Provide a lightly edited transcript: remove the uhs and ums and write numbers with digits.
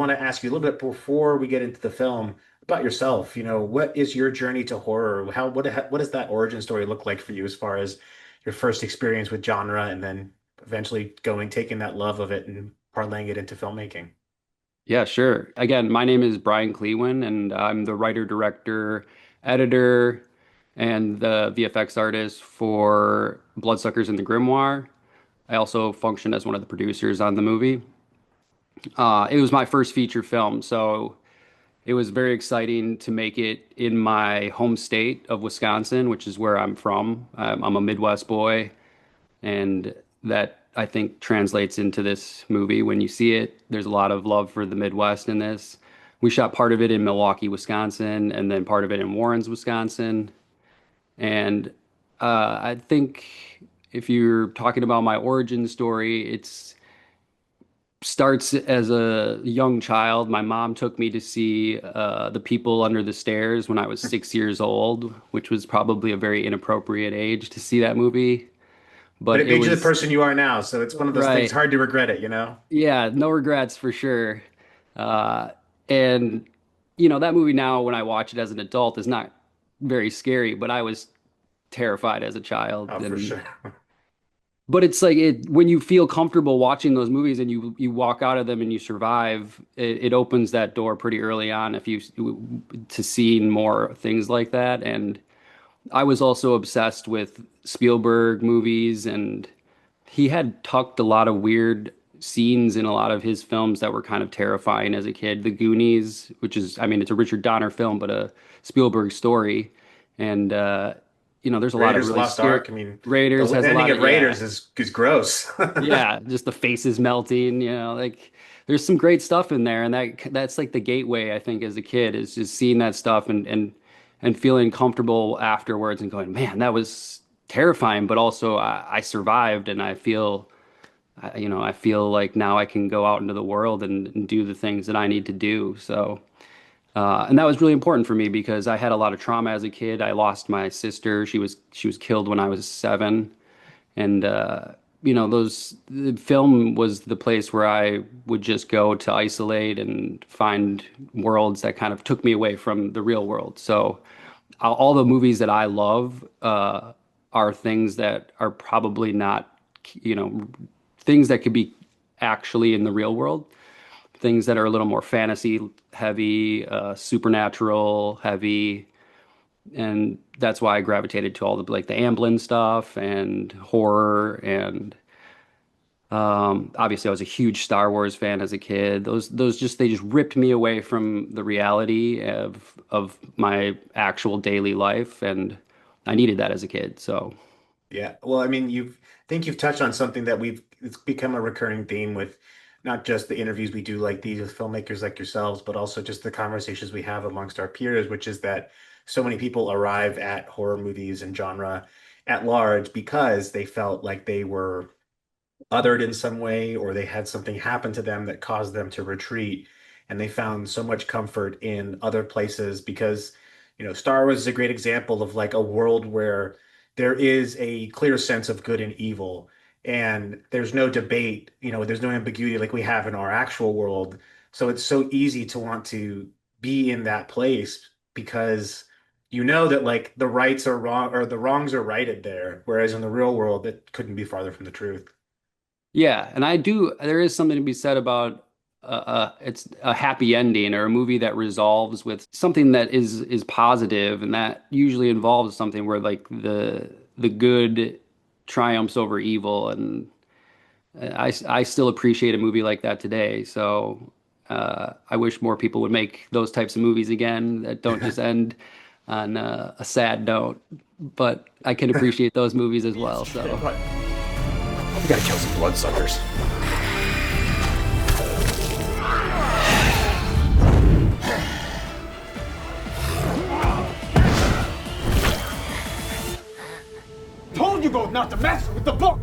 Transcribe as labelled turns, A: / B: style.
A: want to ask you a little bit before we get into the film about yourself. What is your journey to horror? What does that origin story look like for you as far as your first experience with genre and then eventually taking that love of it and parlaying it into filmmaking?
B: Yeah, sure. Again, my name is Brian Clewin, and I'm the writer, director, editor, and the VFX artist for Bloodsuckers and the Grimoire. I also function as one of the producers on the movie. It was my first feature film, so it was very exciting to make it in my home state of Wisconsin, which is where I'm from. I'm a Midwest boy, and that I think translates into this movie. When you see it, there's a lot of love for the Midwest in this. We shot part of it in Milwaukee, Wisconsin, and then part of it in Warrens, Wisconsin. And I think if you're talking about my origin story, it's starts as a young child. My mom took me to see The People Under the Stairs when I was 6 years old, which was probably a very inappropriate age to see that movie.
A: But
B: But
A: it
B: it
A: made you the
B: was
A: person you are now, so it's one of those things
B: right.
A: hard to regret it, you know?
B: Yeah, no regrets for sure. Uh, and that movie now, when I watch it as an adult, is not very scary, but I was terrified as a child.
A: Oh, for
B: And
A: sure.
B: but it's like it when you feel comfortable watching those movies and you walk out of them and you survive, it opens that door pretty early on if you to seeing more things like that. And I was also obsessed with Spielberg movies, and he had tucked a lot of weird scenes in a lot of his films that were kind of terrifying as a kid. The Goonies, which is, I mean, it's a Richard Donner film, but a Spielberg story. And, there's a lot of
A: Raiders of the
B: really
A: Lost
B: scary.
A: Ark. I mean,
B: Raiders
A: the
B: has a
A: ending
B: lot of,
A: of Raiders
B: yeah,
A: is gross.
B: yeah, just the faces melting, like there's some great stuff in there. And that's like the gateway, I think, as a kid is just seeing that stuff and feeling comfortable afterwards and going, man, that was terrifying, but also I survived and I feel like now I can go out into the world and do the things that I need to do. So, and that was really important for me because I had a lot of trauma as a kid. I lost my sister. She was killed when I was 7, and those the film was the place where I would just go to isolate and find worlds that kind of took me away from the real world. So, all the movies that I love are things that are probably not, you know, things that could be actually in the real world, things that are a little more fantasy heavy, supernatural heavy, and that's why I gravitated to all the like the Amblin stuff and horror and obviously I was a huge Star Wars fan as a kid. Those just they just ripped me away from the reality of my actual daily life, and I needed that as a kid. So
A: Yeah. Well, I mean, think you've touched on something that it's become a recurring theme with not just the interviews we do like these with filmmakers like yourselves, but also just the conversations we have amongst our peers, which is that so many people arrive at horror movies and genre at large because they felt like they were othered in some way or they had something happen to them that caused them to retreat. And they found so much comfort in other places because, Star Wars is a great example of like a world where there is a clear sense of good and evil. And there's no debate, there's no ambiguity like we have in our actual world. So it's so easy to want to be in that place because you know that like the rights are wrong or the wrongs are righted there. Whereas in the real world, it couldn't be farther from the truth.
B: yeah, and there is something to be said about it's a happy ending or a movie that resolves with something that is positive, and that usually involves something where like the good triumphs over evil, and I still appreciate a movie like that today. So I wish more people would make those types of movies again that don't just end on a sad note. But I can appreciate those movies as well.
A: Yeah,
B: So
A: but we gotta kill some bloodsuckers.
C: Told you both not to mess with the book!